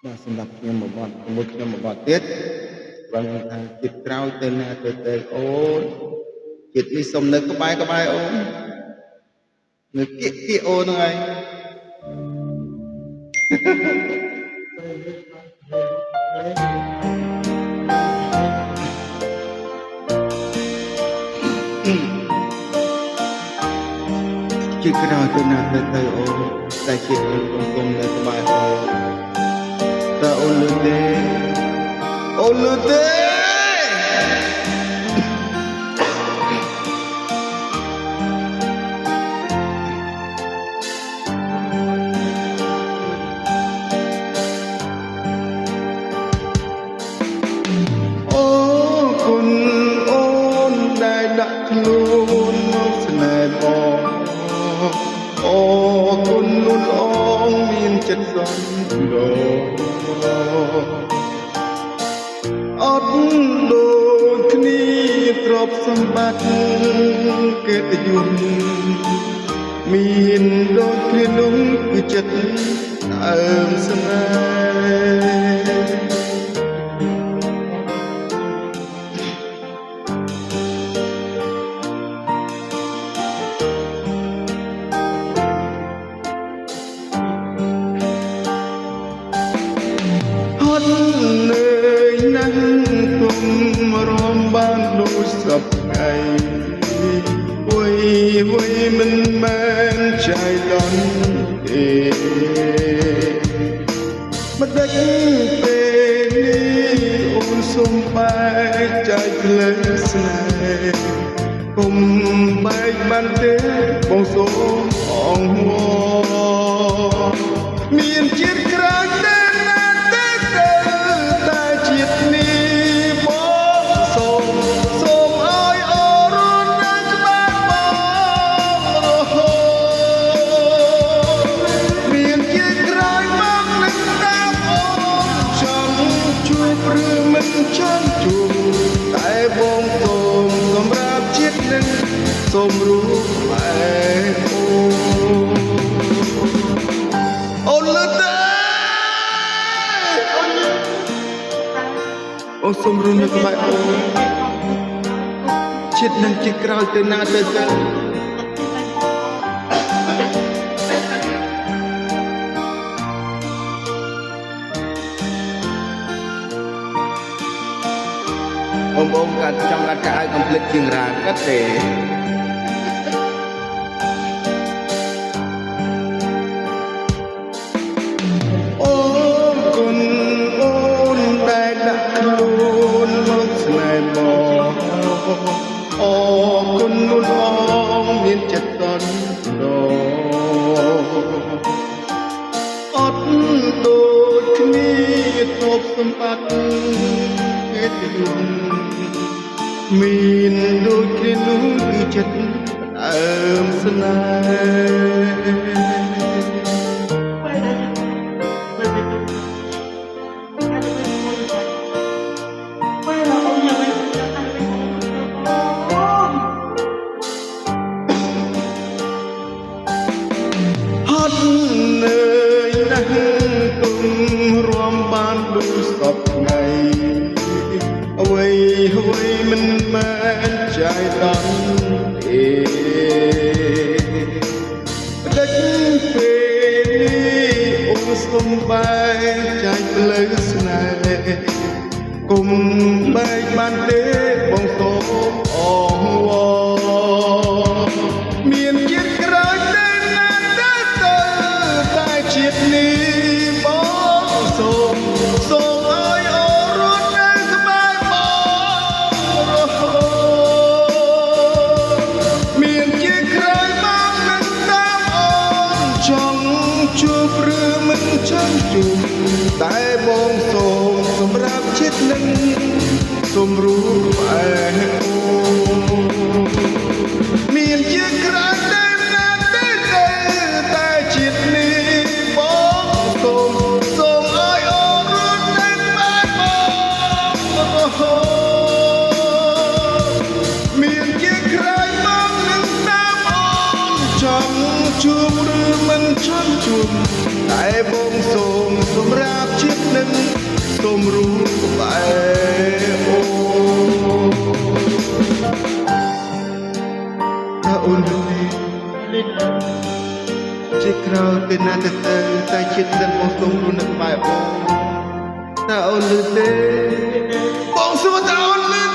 បាទសម្រាប់ខ្ញុំមួយបទជាមួយខ្ញុំមួយបទទៀតបានថាជាតិក្រោយទៅណាទៅអូនជាតិនេះសុំនៅក្បែរអូននៅគៀកអូនហ្នឹងហើយជាតិក្រោយទៅណាទៅអូនតែជាតិនេះសុំនៅក្បែរអូនតើអូនលឺទេអូនលឺទេដាក់ខ្លួនមកស្នេហ៍បងអូគុណលូនអងមានចិត្តសន្លអត់ដូចគ្នាទ្រព្យសម្បត្តិកិត្តិយសមានដូចគ្នានោះគឺចិត្តអើមស្នេហ៍នឿយណាស់គុំរំបានដូចសពថ្ងៃវ័យមិនមែនចៃដន្យទេមិនដេចពេលនេះអូនសុំបែកចែកផ្លូវស្នេហ៍គុំបែកបានទេបងសូមអង្វរមានជាតិក្រោយទេចាន់ជួបតែបងសូមសម្រាប់ជាតិនឹងសូមរូបឯអូនលឺទេអូនសូមរូបនៅក្បែរអូនជាតិនឹងជាក្រោយទៅណាទៅបងកាត់ចង់កាត់កៅកំភ្លេចជាងរានកាត់ទេអូគុណអូនដែលដាក់ខ្លួនមកស្នេហ៍មកអូគុណនួនអងមានចិត្តតន់រអត់ដូចគ្នាទ្រព្យសម្បត្តិកិត្តិយសមានដូចគ្នានោះគឺចិត្តអើមស្នេហ៍ហត់នឿយណាស់គុំរំបានដូចសពថ្ងៃអ្វីមិនមែនចៃដន្យទេដេចពេលនេះអូនសុំបែកចែកផ្លូវស្នេហ៍គុំបែកបានទេបងសូមអង្វរមានជាតិក្រោយទេណាទៅតែជាតិនេះបងសូមឲ្យអូនរត់នៅក្បែរមានជាក្រោយមកនឹងតាមអូនចង់ជួបឬមិនចង់ជួបតែបងសូមសម្រាប់ចិត្តនឹងសូមរូបឯអូមានជាក្រោយទេណាទៅតែចិត្តនេះបងសូមឲ្យអូនរត់នៅក្បែរមានជាក្រោយមកនឹងតាមអូនចង់ជួបឬមិនចង់ជួបតែបងសូមសម្រាប់ជាតិ សូមរួមក្បែរអូនថាអូននេះជាក្រោយពេលណាទៅតែជាតិទឹកបងសូមរួមនៅក្បែរអូនថាអូនលឺទេបងសួរថាអូនលឺ